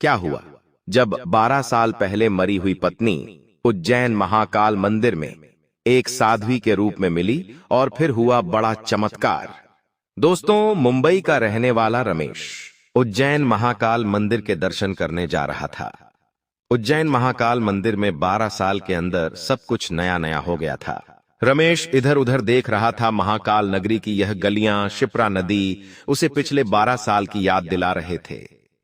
क्या हुआ? जब 12 साल पहले मरी हुई पत्नी उज्जैन महाकाल मंदिर में एक साध्वी के रूप में मिली और फिर हुआ बड़ा चमत्कार। दोस्तों, मुंबई का रहने वाला रमेश उज्जैन महाकाल मंदिर के दर्शन करने जा रहा था। उज्जैन महाकाल मंदिर में 12 साल के अंदर सब कुछ नया नया हो गया था। रमेश इधर उधर देख रहा था। महाकाल नगरी की यह गलियां, शिप्रा नदी उसे पिछले 12 साल की याद दिला रहे थे।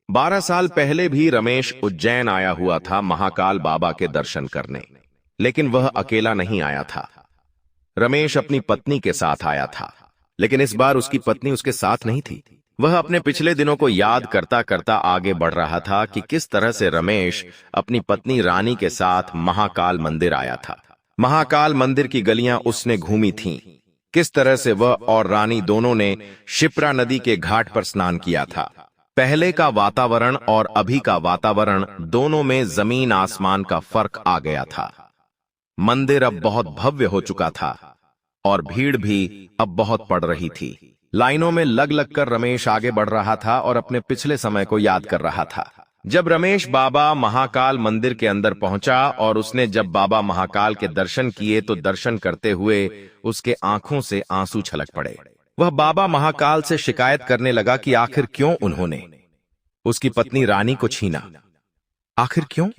12 साल पहले भी रमेश उज्जैन आया हुआ था महाकाल बाबा के दर्शन करने, लेकिन वह अकेला नहीं आया था। रमेश अपनी पत्नी के साथ आया था, लेकिन इस बार उसकी पत्नी उसके साथ नहीं थी। वह अपने पिछले दिनों को याद करता करता आगे बढ़ रहा था कि किस तरह से रमेश अपनी पत्नी रानी के साथ महाकाल मंदिर आया था। महाकाल मंदिर की गलियां उसने घूमी थीं। किस तरह से वह और रानी दोनों ने शिप्रा नदी के घाट पर स्नान किया था। पहले का वातावरण और अभी का वातावरण दोनों में जमीन आसमान का फर्क आ गया था। मंदिर अब बहुत भव्य हो चुका था और भीड़ भी अब बहुत पड़ रही थी। लाइनों में लग लग कर रमेश आगे बढ़ रहा था और अपने पिछले समय को याद कर रहा था। जब रमेश बाबा महाकाल मंदिर के अंदर पहुंचा और उसने जब बाबा महाकाल के दर्शन किए तो दर्शन करते हुए उसके आंखों से आंसू छलक पड़े। वह बाबा महाकाल से शिकायत करने लगा कि आखिर क्यों उन्होंने उसकी पत्नी रानी को छीना। आखिर क्यों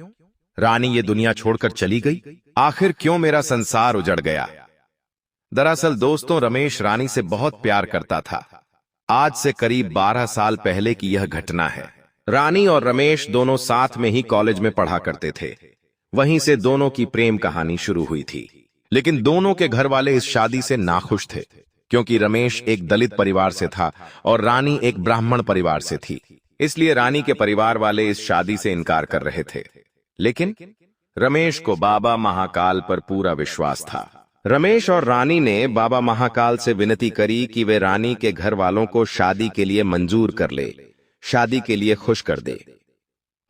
रानी ये दुनिया छोड़कर चली गई? आखिर क्यों मेरा संसार उजड़ गया? दरअसल दोस्तों, रमेश रानी से बहुत प्यार करता था। आज से करीब 12 साल पहले की यह घटना है। रानी और रमेश दोनों साथ में ही कॉलेज में पढ़ा करते थे। वहीं से दोनों की प्रेम कहानी शुरू हुई थी। लेकिन दोनों के घर वाले इस शादी से नाखुश थे, क्योंकि रमेश एक दलित परिवार से था और रानी एक ब्राह्मण परिवार से थी। इसलिए रानी के परिवार वाले इस शादी से इनकार कर रहे थे। लेकिन रमेश को बाबा महाकाल पर पूरा विश्वास था। रमेश और रानी ने बाबा महाकाल से विनती करी कि वे रानी के घर वालों को शादी के लिए मंजूर कर ले, शादी के लिए खुश कर दे।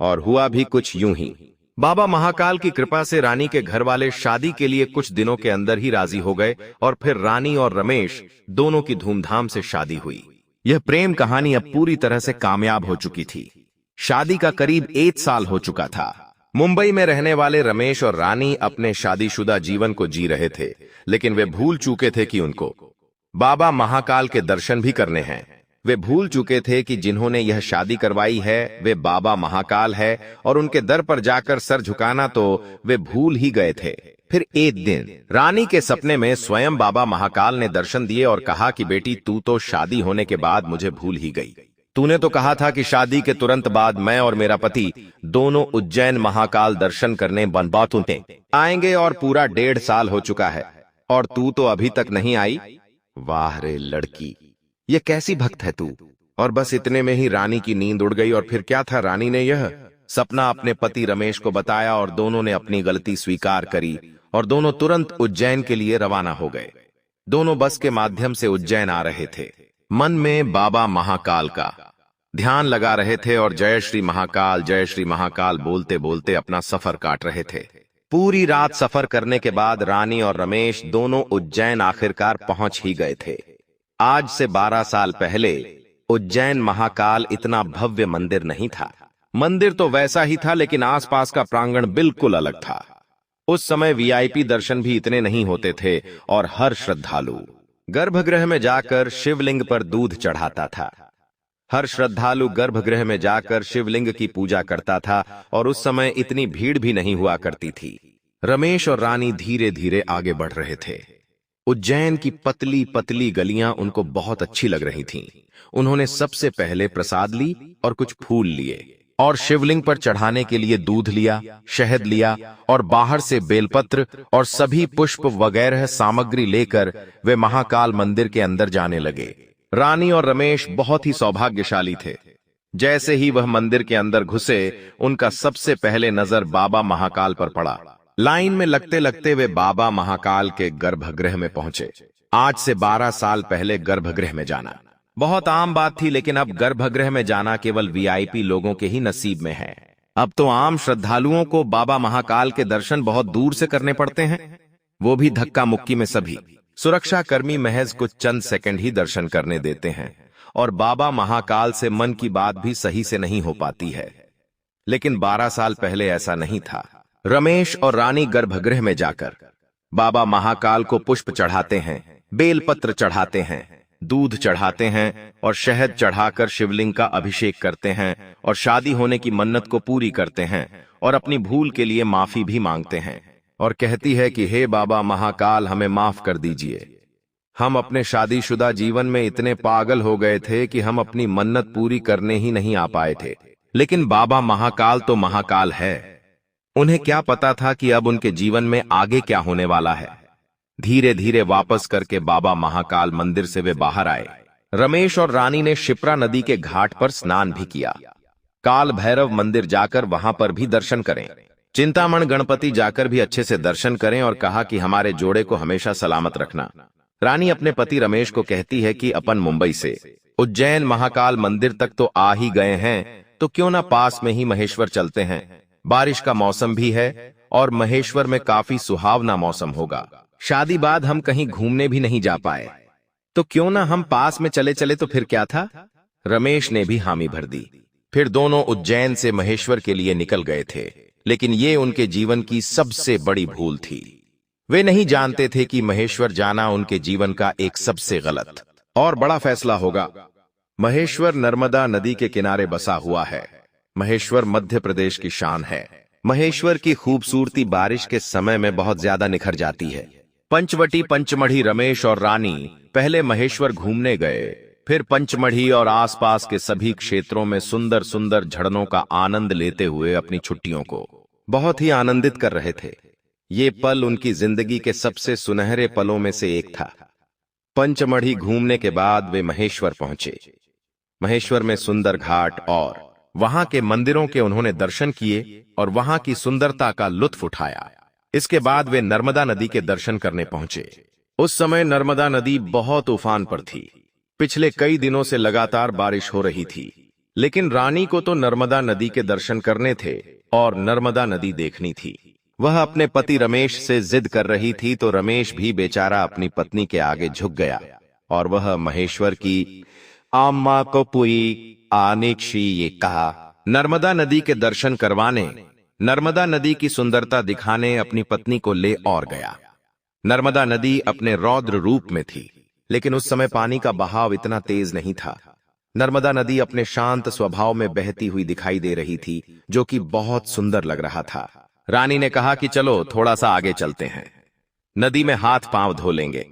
और हुआ भी कुछ यूं ही। बाबा महाकाल की कृपा से रानी के घर वाले शादी के लिए कुछ दिनों के अंदर ही राजी हो गए और फिर रानी और रमेश दोनों की धूमधाम से शादी हुई। यह प्रेम कहानी अब पूरी तरह से कामयाब हो चुकी थी। शादी का करीब 1 साल हो चुका था। मुंबई में रहने वाले रमेश और रानी अपने शादीशुदा जीवन को जी रहे थे, लेकिन वे भूल चुके थे कि उनको बाबा महाकाल के दर्शन भी करने हैं। वे भूल चुके थे कि जिन्होंने यह शादी करवाई है वे बाबा महाकाल है और उनके दर पर जाकर सर झुकाना तो वे भूल ही गए थे। फिर एक दिन रानी के सपने में स्वयं बाबा महाकाल ने दर्शन दिए और कहा कि बेटी, तू तो शादी होने के बाद मुझे भूल ही गई। तूने तो कहा था कि शादी के तुरंत बाद मैं और मेरा पति दोनों उज्जैन महाकाल दर्शन करने बनबातुते आएंगे और पूरा 1.5 साल हो चुका है और तू तो अभी तक नहीं आई। वाह रे लड़की, ये कैसी भक्त है तू। और बस इतने में ही रानी की नींद उड़ गई। और फिर क्या था, रानी ने यह सपना अपने पति रमेश को बताया और दोनों ने अपनी गलती स्वीकार करी और दोनों तुरंत उज्जैन के लिए रवाना हो गए। दोनों बस के माध्यम से उज्जैन आ रहे थे। मन में बाबा महाकाल का ध्यान लगा रहे थे और जय श्री महाकाल बोलते बोलते अपना सफर काट रहे थे। पूरी रात सफर करने के बाद रानी और रमेश दोनों उज्जैन आखिरकार पहुंच ही गए थे। आज से 12 साल पहले उज्जैन महाकाल इतना भव्य मंदिर नहीं था। मंदिर तो वैसा ही था, लेकिन आसपास का प्रांगण बिल्कुल अलग था। उस समय वीआईपी दर्शन भी इतने नहीं होते थे और हर श्रद्धालु गर्भगृह में जाकर शिवलिंग पर दूध चढ़ाता था। हर श्रद्धालु गर्भगृह में जाकर शिवलिंग की पूजा करता था और उस समय इतनी भीड़ भी नहीं हुआ करती थी। रमेश और रानी धीरे धीरे आगे बढ़ रहे थे। उज्जैन की पतली पतली गलियां उनको बहुत अच्छी लग रही थीं। उन्होंने सबसे पहले प्रसाद ली और कुछ फूल लिए और शिवलिंग पर चढ़ाने के लिए दूध लिया, शहद लिया और बाहर से बेलपत्र और सभी पुष्प वगैरह सामग्री लेकर वे महाकाल मंदिर के अंदर जाने लगे। रानी और रमेश बहुत ही सौभाग्यशाली थे। जैसे ही वह मंदिर के अंदर घुसे, उनका सबसे पहले नजर बाबा महाकाल पर पड़ा। लाइन में लगते लगते वे बाबा महाकाल के गर्भगृह में पहुंचे। आज से 12 साल पहले गर्भगृह में जाना बहुत आम बात थी, लेकिन अब गर्भगृह में जाना केवल वीआईपी लोगों के ही नसीब में है। अब तो आम श्रद्धालुओं को बाबा महाकाल के दर्शन बहुत दूर से करने पड़ते हैं, वो भी धक्का मुक्की में। सभी सुरक्षा कर्मी महज कुछ चंद सेकंड ही दर्शन करने देते हैं और बाबा महाकाल से मन की बात भी सही से नहीं हो पाती है। लेकिन 12 साल पहले ऐसा नहीं था। रमेश और रानी गर्भगृह में जाकर बाबा महाकाल को पुष्प चढ़ाते हैं, बेलपत्र चढ़ाते हैं, दूध चढ़ाते हैं और शहद चढ़ाकर शिवलिंग का अभिषेक करते हैं और शादी होने की मन्नत को पूरी करते हैं और अपनी भूल के लिए माफी भी मांगते हैं और कहती है कि हे बाबा महाकाल, हमें माफ कर दीजिए। हम अपने शादीशुदा जीवन में इतने पागल हो गए थे कि हम अपनी मन्नत पूरी करने ही नहीं आ पाए थे, लेकिन बाबा महाकाल तो महाकाल है। उन्हें क्या पता था कि अब उनके जीवन में आगे क्या होने वाला है। धीरे धीरे वापस करके बाबा महाकाल मंदिर से वे बाहर आए। रमेश और रानी ने शिप्रा नदी के घाट पर स्नान भी किया। काल भैरव मंदिर जाकर वहां पर भी दर्शन करें। चिंतामण गणपति जाकर भी अच्छे से दर्शन करें और कहा कि हमारे जोड़े को हमेशा सलामत रखना। रानी अपने पति रमेश को कहती है कि अपन मुंबई से उज्जैन महाकाल मंदिर तक तो आ ही गए हैं, तो क्यों ना पास में ही महेश्वर चलते हैं। बारिश का मौसम भी है और महेश्वर में काफी सुहावना मौसम होगा। शादी बाद हम कहीं घूमने भी नहीं जा पाए, तो क्यों ना हम पास में चले चले, तो फिर क्या था। रमेश ने भी हामी भर दी। फिर दोनों उज्जैन से महेश्वर के लिए निकल गए थे, लेकिन ये उनके जीवन की सबसे बड़ी भूल थी। वे नहीं जानते थे कि महेश्वर जाना उनके जीवन का एक सबसे गलत और बड़ा फैसला होगा। महेश्वर नर्मदा नदी के किनारे बसा हुआ है। महेश्वर मध्य प्रदेश की शान है। महेश्वर की खूबसूरती बारिश के समय में बहुत ज्यादा निखर जाती है। पंचवटी पंचमढ़ी रमेश और रानी पहले महेश्वर घूमने गए, फिर पंचमढ़ी और आसपास के सभी क्षेत्रों में सुंदर सुंदर झरनों का आनंद लेते हुए अपनी छुट्टियों को बहुत ही आनंदित कर रहे थे। ये पल उनकी जिंदगी के सबसे सुनहरे पलों में से एक था। पंचमढ़ी घूमने के बाद वे महेश्वर पहुंचे। महेश्वर में सुंदर घाट और वहां के मंदिरों के उन्होंने दर्शन किए और वहां की सुंदरता का लुत्फ उठाया। इसके बाद वे नर्मदा नदी के दर्शन करने पहुंचे। उस समय नर्मदा नदी बहुत उफान पर थी। पिछले कई दिनों से लगातार बारिश हो रही थी, लेकिन रानी को तो नर्मदा नदी के दर्शन करने थे और नर्मदा नदी देखनी थी। वह अपने पति रमेश से जिद कर रही थी, तो रमेश भी बेचारा अपनी पत्नी के आगे झुक गया और वह महेश्वर की आम्मा को पूरी आनेक्षी ये कहा। नर्मदा नदी के दर्शन करवाने, नर्मदा नदी की सुंदरता दिखाने अपनी पत्नी को ले और गया। नर्मदा नदी अपने रौद्र रूप में थी, लेकिन उस समय पानी का बहाव इतना तेज नहीं था। नर्मदा नदी अपने शांत स्वभाव में बहती हुई दिखाई दे रही थी, जो कि बहुत सुंदर लग रहा था। रानी ने कहा कि चलो थोड़ा सा आगे चलते हैं, नदी में हाथ पांव धो लेंगे।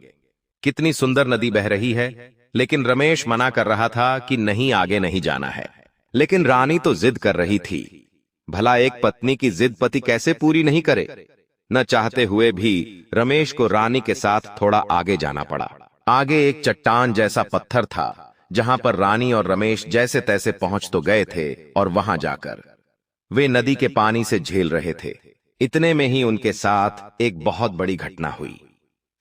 कितनी सुंदर नदी बह रही है, लेकिन रमेश मना कर रहा था कि नहीं, आगे नहीं जाना है। लेकिन रानी तो जिद कर रही थी। भला एक पत्नी की जिद पति कैसे पूरी नहीं करे। न चाहते हुए भी रमेश को रानी के साथ थोड़ा आगे जाना पड़ा। आगे एक चट्टान जैसा पत्थर था, जहां पर रानी और रमेश जैसे तैसे पहुंच तो गए थे और वहां जाकर वे नदी के पानी से झेल रहे थे। इतने में ही उनके साथ एक बहुत बड़ी घटना हुई।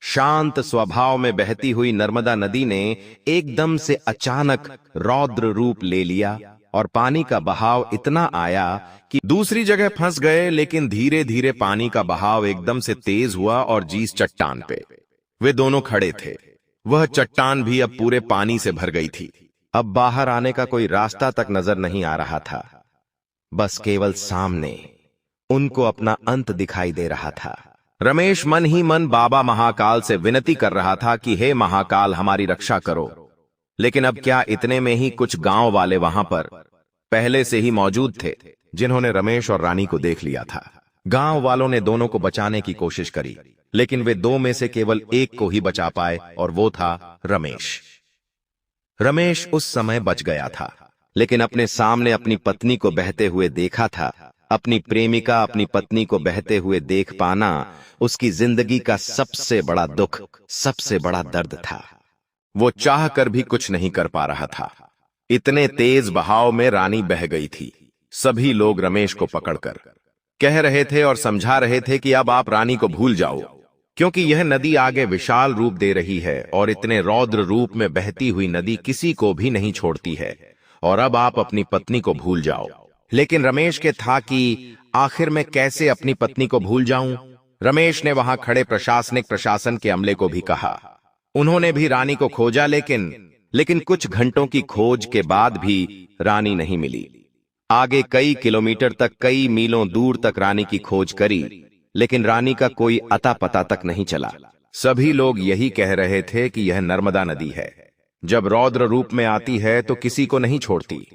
शांत स्वभाव में बहती हुई नर्मदा नदी ने एकदम से अचानक रौद्र रूप ले लिया और पानी का बहाव इतना आया कि दूसरी जगह फंस गए। लेकिन धीरे धीरे पानी का बहाव एकदम से तेज हुआ और जिस चट्टान पे वे दोनों खड़े थे, वह चट्टान भी अब पूरे पानी से भर गई थी। अब बाहर आने का कोई रास्ता तक नजर नहीं आ रहा था। बस केवल सामने उनको अपना अंत दिखाई दे रहा था। रमेश मन ही मन बाबा महाकाल से विनती कर रहा था कि हे महाकाल, हमारी रक्षा करो। लेकिन अब क्या, इतने में ही कुछ गांव वाले वहां पर पहले से ही मौजूद थे, जिन्होंने रमेश और रानी को देख लिया था। गांव वालों ने दोनों को बचाने की कोशिश करी, लेकिन वे दो में से केवल एक को ही बचा पाए और वो था रमेश। रमेश उस समय बच गया था, लेकिन अपने सामने अपनी पत्नी को बहते हुए देखा था। अपनी प्रेमिका अपनी पत्नी को बहते हुए देख पाना उसकी जिंदगी का सबसे बड़ा दुख, सबसे बड़ा दर्द था। वो चाह कर भी कुछ नहीं कर पा रहा था। इतने तेज बहाव में रानी बह गई थी। सभी लोग रमेश को पकड़कर कह रहे थे और समझा रहे थे कि अब आप रानी को भूल जाओ, क्योंकि यह नदी आगे विशाल रूप दे रही है और इतने रौद्र रूप में बहती हुई नदी किसी को भी नहीं छोड़ती है, और अब आप अपनी पत्नी को भूल जाओ। लेकिन रमेश के था कि आखिर मैं कैसे अपनी पत्नी को भूल जाऊं। रमेश ने वहां खड़े प्रशासन के अमले को भी कहा। उन्होंने भी रानी को खोजा, लेकिन कुछ घंटों की खोज के बाद भी रानी नहीं मिली। आगे कई किलोमीटर तक, कई मीलों दूर तक रानी की खोज करी, लेकिन रानी का कोई अता पता तक नहीं चला। सभी लोग यही कह रहे थे कि यह नर्मदा नदी है, जब रौद्र रूप में आती है तो किसी को नहीं छोड़ती।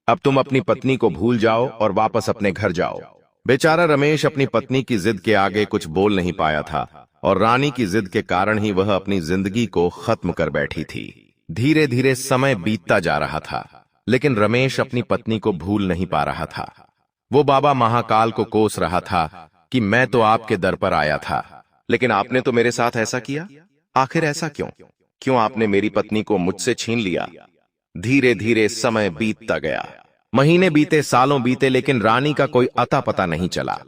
अब तुम अपनी पत्नी को भूल जाओ और वापस अपने घर जाओ। बेचारा रमेश अपनी पत्नी की जिद के आगे कुछ बोल नहीं पाया था, और रानी की जिद के कारण ही वह अपनी जिंदगी को खत्म कर बैठी थी। धीरे धीरे समय बीतता जा रहा था, लेकिन रमेश अपनी पत्नी को भूल नहीं पा रहा था। वो बाबा महाकाल को कोस रहा था कि मैं तो आपके दर पर आया था, लेकिन आपने तो मेरे साथ ऐसा किया। आखिर ऐसा क्यों? क्यों आपने मेरी पत्नी को मुझसे छीन लिया? धीरे धीरे समय बीतता गया। महीने बीते, सालों बीते, लेकिन रानी का कोई अता पता नहीं चला।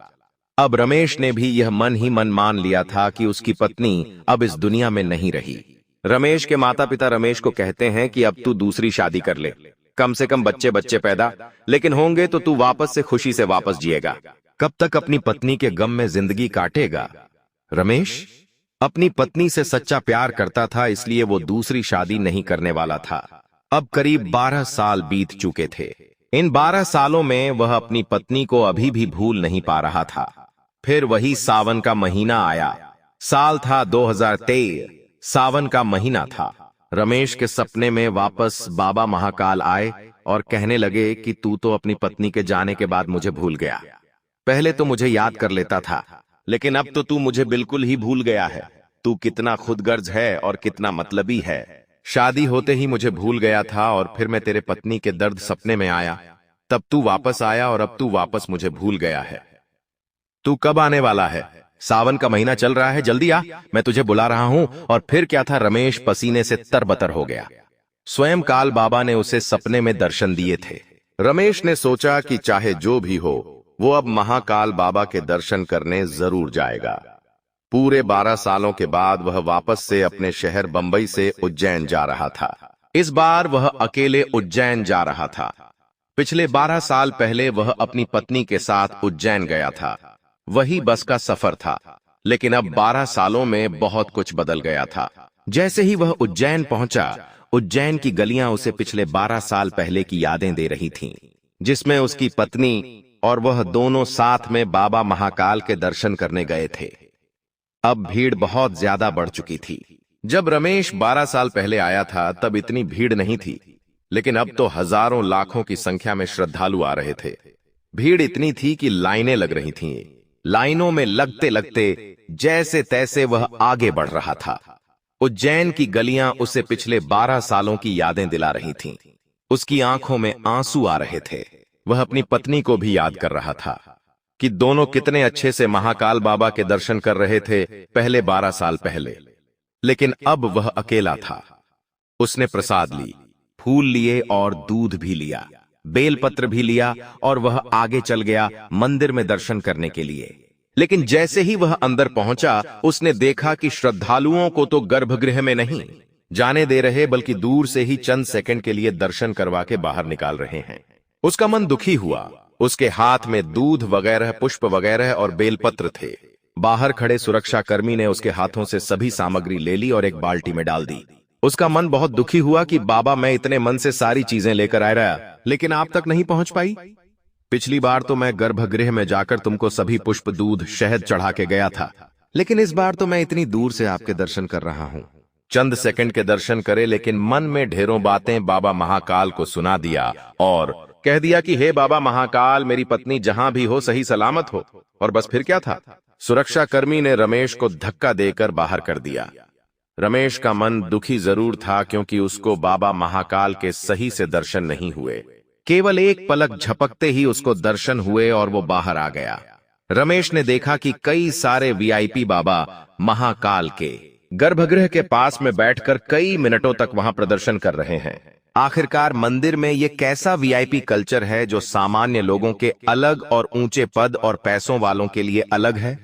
अब रमेश ने भी यह मन ही मन मान लिया था कि उसकी पत्नी अब इस दुनिया में नहीं रही। रमेश के माता पिता रमेश को कहते हैं कि अब तू दूसरी शादी कर ले, कम से कम बच्चे बच्चे पैदा, लेकिन होंगे तो तू वापस से खुशी से वापस जिएगा। कब तक अपनी पत्नी के गम में जिंदगी काटेगा? रमेश अपनी पत्नी से सच्चा प्यार करता था, इसलिए वो दूसरी शादी नहीं करने वाला था। अब करीब 12 साल बीत चुके थे। इन 12 सालों में वह अपनी पत्नी को अभी भी भूल नहीं पा रहा था। फिर वही सावन का महीना आया। साल था 2023, सावन का महीना था। रमेश के सपने में वापस बाबा महाकाल आए और कहने लगे कि तू तो अपनी पत्नी के जाने के बाद मुझे भूल गया। पहले तो मुझे याद कर लेता था, लेकिन अब तो तू मुझे बिल्कुल ही भूल गया है। तू कितना खुदगर्ज है और कितना मतलबी है। शादी होते ही मुझे भूल गया था, और फिर मैं तेरे पत्नी के दर्द सपने में आया, तब तू वापस आया, और अब तू वापस मुझे भूल गया है। तू कब आने वाला है? सावन का महीना चल रहा है, जल्दी आ, मैं तुझे बुला रहा हूं। और फिर क्या था, रमेश पसीने से तरबतर हो गया। स्वयं काल बाबा ने उसे सपने में दर्शन दिए थे। रमेश ने सोचा कि चाहे जो भी हो, वो अब महाकाल बाबा के दर्शन करने जरूर जाएगा। पूरे 12 सालों के बाद वह वापस से अपने शहर बंबई से उज्जैन जा रहा था। इस बार वह अकेले उज्जैन जा रहा था। पिछले 12 साल पहले वह अपनी पत्नी के साथ उज्जैन गया था। वही बस का सफर था, लेकिन अब 12 सालों में बहुत कुछ बदल गया था। जैसे ही वह उज्जैन पहुंचा, उज्जैन की गलियां उसे पिछले 12 साल पहले की यादें दे रही थीं, जिसमें उसकी पत्नी और वह दोनों साथ में बाबा महाकाल के दर्शन करने गए थे। अब भीड़ बहुत ज्यादा बढ़ चुकी थी। जब रमेश 12 साल पहले आया था तब इतनी भीड़ नहीं थी, लेकिन अब तो हजारों लाखों की संख्या में श्रद्धालु आ रहे थे। भीड़ इतनी थी कि लाइनें लग रही थीं। लाइनों में लगते लगते जैसे तैसे वह आगे बढ़ रहा था। उज्जैन की गलियां उसे पिछले 12 सालों की यादें दिला रही थीं। उसकी आंखों में आंसू आ रहे थे। वह अपनी पत्नी को भी याद कर रहा था कि दोनों कितने अच्छे से महाकाल बाबा के दर्शन कर रहे थे पहले 12 साल पहले। लेकिन अब वह अकेला था। उसने प्रसाद ली, फूल लिए और दूध भी लिया, बेलपत्र भी लिया, और वह आगे चल गया मंदिर में दर्शन करने के लिए। लेकिन जैसे ही वह अंदर पहुंचा, उसने देखा कि श्रद्धालुओं को तो गर्भगृह में नहीं जाने दे रहे, बल्कि दूर से ही चंद सेकंड के लिए दर्शन करवा के बाहर निकाल रहे हैं। उसका मन दुखी हुआ। उसके हाथ में दूध वगैरह, पुष्प वगैरह और बेलपत्र थे। बाहर खड़े सुरक्षाकर्मी ने उसके हाथों से सभी सामग्री ले ली और एक बाल्टी में डाल दी। उसका मन बहुत दुखी हुआ कि बाबा, मैं इतने मन से सारी चीजें लेकर आ रहा, लेकिन आप तक नहीं पहुंच पाई। पिछली बार तो मैं गर्भगृह में जाकर तुमको सभी पुष्प, दूध, शहद चढ़ा के गया था, लेकिन इस बार तो मैं इतनी दूर से आपके दर्शन कर रहा हूं। चंद सेकंड के दर्शन करे, लेकिन मन में ढेरों बातें बाबा महाकाल को सुना दिया और कह दिया कि हे बाबा महाकाल, मेरी पत्नी जहां भी हो सही सलामत हो। और बस फिर क्या था, सुरक्षाकर्मी ने रमेश को धक्का देकर बाहर कर दिया। रमेश का मन दुखी जरूर था, क्योंकि उसको बाबा महाकाल के सही से दर्शन नहीं हुए। केवल एक पलक झपकते ही उसको दर्शन हुए और वो बाहर आ गया। रमेश ने देखा कि कई सारे वीआईपी बाबा महाकाल के गर्भगृह के पास में बैठकर कई मिनटों तक वहां प्रदर्शन कर रहे हैं। आखिरकार मंदिर में ये कैसा वीआईपी कल्चर है जो सामान्य लोगों के अलग और ऊंचे पद और पैसों वालों के लिए अलग है?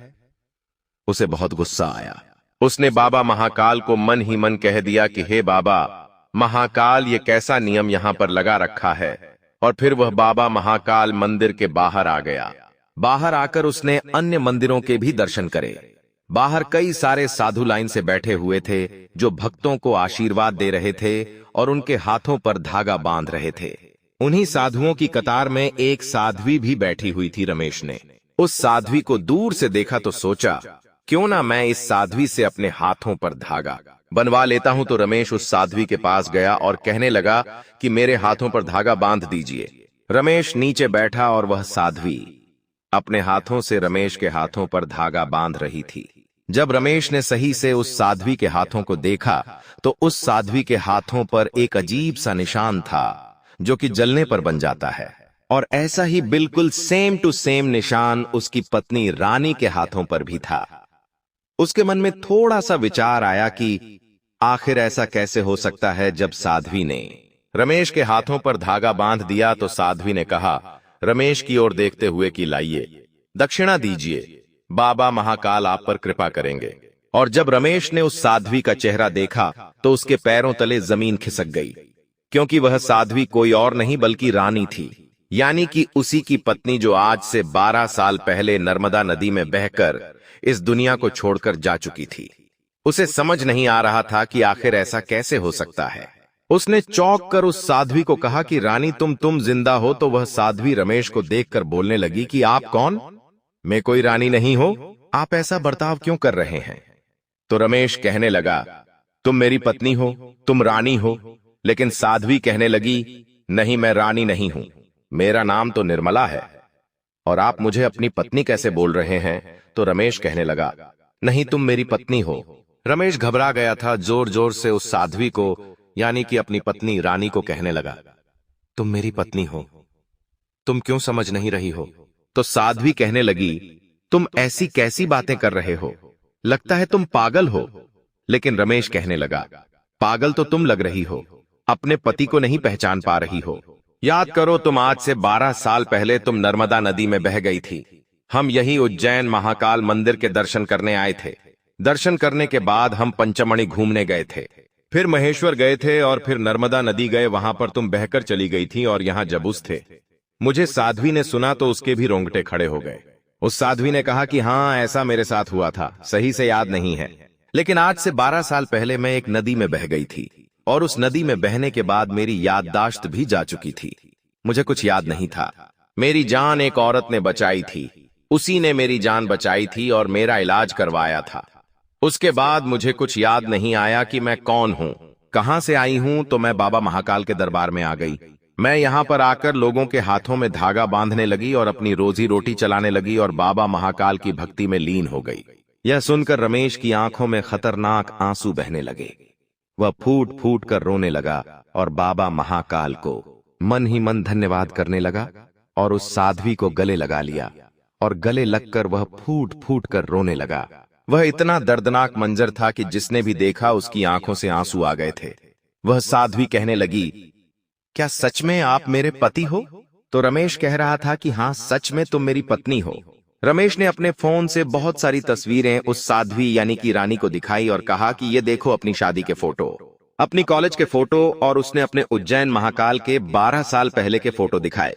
उसे बहुत गुस्सा आया। उसने बाबा महाकाल को मन ही मन कह दिया कि हे बाबा महाकाल, ये कैसा नियम यहां पर लगा रखा है। और फिर वह बाबा महाकाल मंदिर के बाहर आ गया। बाहर आकर उसने अन्य मंदिरों के भी दर्शन करे। बाहर कई सारे साधु लाइन से बैठे हुए थे, जो भक्तों को आशीर्वाद दे रहे थे और उनके हाथों पर धागा बांध रहे थे। उन्हीं साधुओं की कतार में एक साध्वी भी बैठी हुई थी। रमेश ने उस साध्वी को दूर से देखा तो सोचा, क्यों ना मैं इस साध्वी से अपने हाथों पर धागा बनवा लेता हूं। तो रमेश उस साध्वी के पास गया और कहने लगा कि मेरे हाथों पर धागा बांध दीजिए। रमेश नीचे बैठा और वह साध्वी अपने हाथों से रमेश के हाथों पर धागा बांध रही थी। जब रमेश ने सही से उस साध्वी के हाथों को देखा तो उस साध्वी के हाथों पर एक अजीब सा निशान था जो कि जलने पर बन जाता है, और ऐसा ही बिल्कुल सेम टू सेम निशान उसकी पत्नी रानी के हाथों पर भी था। उसके मन में थोड़ा सा विचार आया कि आखिर ऐसा कैसे हो सकता है। जब साध्वी ने रमेश के हाथों पर धागा बांध दिया तो साध्वी ने कहा रमेश की ओर देखते हुए कि लाइए, दक्षिणा दीजिए, बाबा महाकाल आप पर कृपा करेंगे। और जब रमेश ने उस साध्वी का चेहरा देखा तो उसके पैरों तले जमीन खिसक गई, क्योंकि वह साध्वी कोई और नहीं बल्कि रानी थी, यानी कि उसी की पत्नी जो आज से 12 साल पहले नर्मदा नदी में बहकर इस दुनिया को छोड़कर जा चुकी थी। उसे समझ नहीं आ रहा था कि आखिर ऐसा कैसे हो सकता है। उसने चौंक कर उस साध्वी को कहा कि रानी तुम जिंदा हो। तो वह साध्वी रमेश को देखकर बोलने लगी कि आप कौन? मैं कोई रानी नहीं हो, आप ऐसा बर्ताव क्यों कर रहे हैं? तो रमेश कहने लगा तुम मेरी पत्नी हो, तुम रानी हो। लेकिन साध्वी कहने लगी नहीं, मैं रानी नहीं हूं, मेरा नाम तो निर्मला है, और आप मुझे अपनी पत्नी कैसे बोल रहे हैं? तो रमेश कहने लगा नहीं, तुम मेरी पत्नी हो। रमेश घबरा गया था, जोर जोर से उस साध्वी को यानी कि अपनी पत्नी रानी को कहने लगा तुम मेरी पत्नी हो, तुम क्यों समझ नहीं रही हो? तो साध्वी कहने लगी तुम ऐसी कैसी बातें कर रहे हो, लगता है तुम पागल हो। लेकिन रमेश कहने लगा पागल तो तुम लग रही हो, अपने पति को नहीं पहचान पा रही हो। याद करो, तुम आज से 12 साल पहले तुम नर्मदा नदी में बह गई थी। हम यही उज्जैन महाकाल मंदिर के दर्शन करने आए थे। दर्शन करने के बाद हम पंचमणि घूमने गए थे, फिर महेश्वर गए थे और फिर नर्मदा नदी गए। वहां पर तुम बहकर चली गई थी और यहां जबूस थे। मुझे साध्वी ने सुना तो उसके भी रोंगटे खड़े हो गए। उस साध्वी ने कहा कि हाँ, ऐसा मेरे साथ हुआ था, सही से याद नहीं है, लेकिन आज से 12 साल पहले मैं एक नदी में बह गई थी, और उस नदी में बहने के बाद मेरी याददाश्त भी जा चुकी थी। मुझे कुछ याद नहीं था। मेरी जान एक औरत ने बचाई थी, उसी ने मेरी जान बचाई थी और मेरा इलाज करवाया था। उसके बाद मुझे कुछ याद नहीं आया कि मैं कौन हूं, कहां से आई हूं। तो मैं बाबा महाकाल के दरबार में आ गई। मैं यहां पर आकर लोगों के हाथों में धागा बांधने लगी और अपनी रोजी रोटी चलाने लगी और बाबा महाकाल की भक्ति में लीन हो गई। यह सुनकर रमेश की आंखों में खतरनाक आंसू बहने लगे। वह फूट फूट कर रोने लगा और बाबा महाकाल को मन ही मन धन्यवाद करने लगा और उस साध्वी को गले लगा लिया, और गले लगकर वह फूट फूट कर रोने लगा। वह इतना दर्दनाक मंजर था कि जिसने भी देखा उसकी आंखों से आंसू आ गए थे। वह साध्वी कहने लगी क्या सच में आप मेरे पति हो? तो रमेश कह रहा था कि हाँ, सच में तुम मेरी पत्नी हो। रमेश ने अपने फोन से बहुत सारी तस्वीरें उस साध्वी यानी कि रानी को दिखाई और कहा कि ये देखो अपनी शादी के फोटो, अपनी कॉलेज के फोटो, और उसने अपने उज्जैन महाकाल के 12 साल पहले के फोटो दिखाए,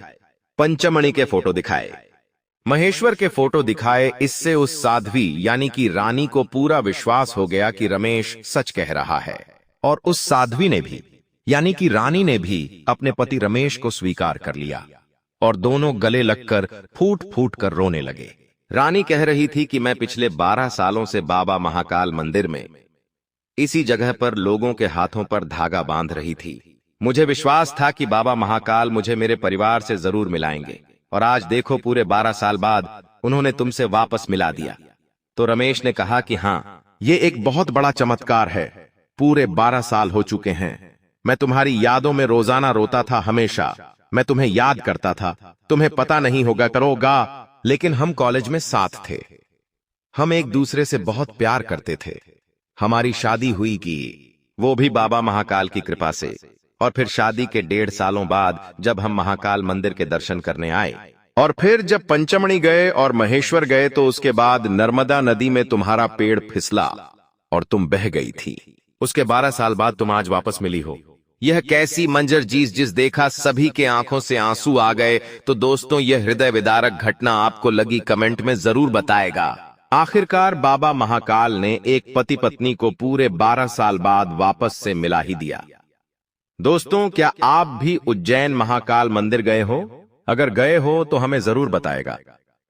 पंचमणि के फोटो दिखाए, महेश्वर के फोटो दिखाए। इससे उस साध्वी यानी कि रानी को पूरा विश्वास हो गया कि रमेश सच कह रहा है, और उस साध्वी ने भी यानी कि रानी ने भी अपने पति रमेश को स्वीकार कर लिया, और दोनों गले लगकर फूट फूट कर रोने लगे। रानी कह रही थी कि मैं पिछले 12 सालों से बाबा महाकाल मंदिर में इसी जगह पर लोगों के हाथों पर धागा बांध रही थी। मुझे विश्वास था कि बाबा महाकाल मुझे मेरे परिवार से जरूर मिलाएंगे, और आज देखो पूरे 12 साल बाद उन्होंने तुमसे वापस मिला दिया। तो रमेश ने कहा कि हाँ, ये एक बहुत बड़ा चमत्कार है। पूरे 12 साल हो चुके हैं, मैं तुम्हारी यादों में रोजाना रोता था। हमेशा मैं तुम्हें याद करता था। तुम्हें पता नहीं होगा करोगा, लेकिन हम कॉलेज में साथ थे। हम एक दूसरे से बहुत प्यार करते थे। हमारी शादी हुई कि वो भी बाबा महाकाल की कृपा से, और फिर शादी के 1.5 सालों बाद जब हम महाकाल मंदिर के दर्शन करने आए, और फिर जब पंचमणि गए और महेश्वर गए, तो उसके बाद नर्मदा नदी में तुम्हारा पेड़ फिसला और तुम बह गई थी। उसके 12 साल बाद तुम आज वापस मिली हो। यह कैसी मंजर जिस देखा सभी के आंखों से आंसू आ गए। तो दोस्तों, यह हृदय विदारक घटना आपको लगी कमेंट में जरूर बताएगा। आखिरकार बाबा महाकाल ने एक पति पत्नी को पूरे 12 साल बाद वापस से मिला ही दिया। दोस्तों, क्या आप भी उज्जैन महाकाल मंदिर गए हो? अगर गए हो तो हमें जरूर बताएगा।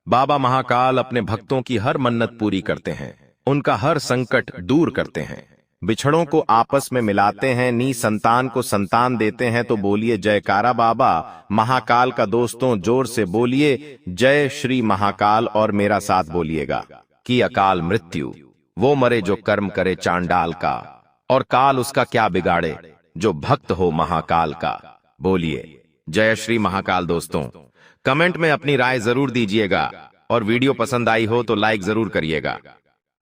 बाबा महाकाल अपने भक्तों की हर मन्नत पूरी करते हैं, उनका हर संकट दूर करते हैं, बिछड़ों को आपस में मिलाते हैं, नी संतान को संतान देते हैं। तो बोलिए जयकारा बाबा महाकाल का। दोस्तों, जोर से बोलिए जय श्री महाकाल और मेरा साथ बोलिएगा कि अकाल मृत्यु वो मरे जो कर्म करे चांडाल का, और काल उसका क्या बिगाड़े जो भक्त हो महाकाल का। बोलिए जय श्री महाकाल। दोस्तों, कमेंट में अपनी राय जरूर दीजिएगा और वीडियो पसंद आई हो तो लाइक जरूर करिएगा।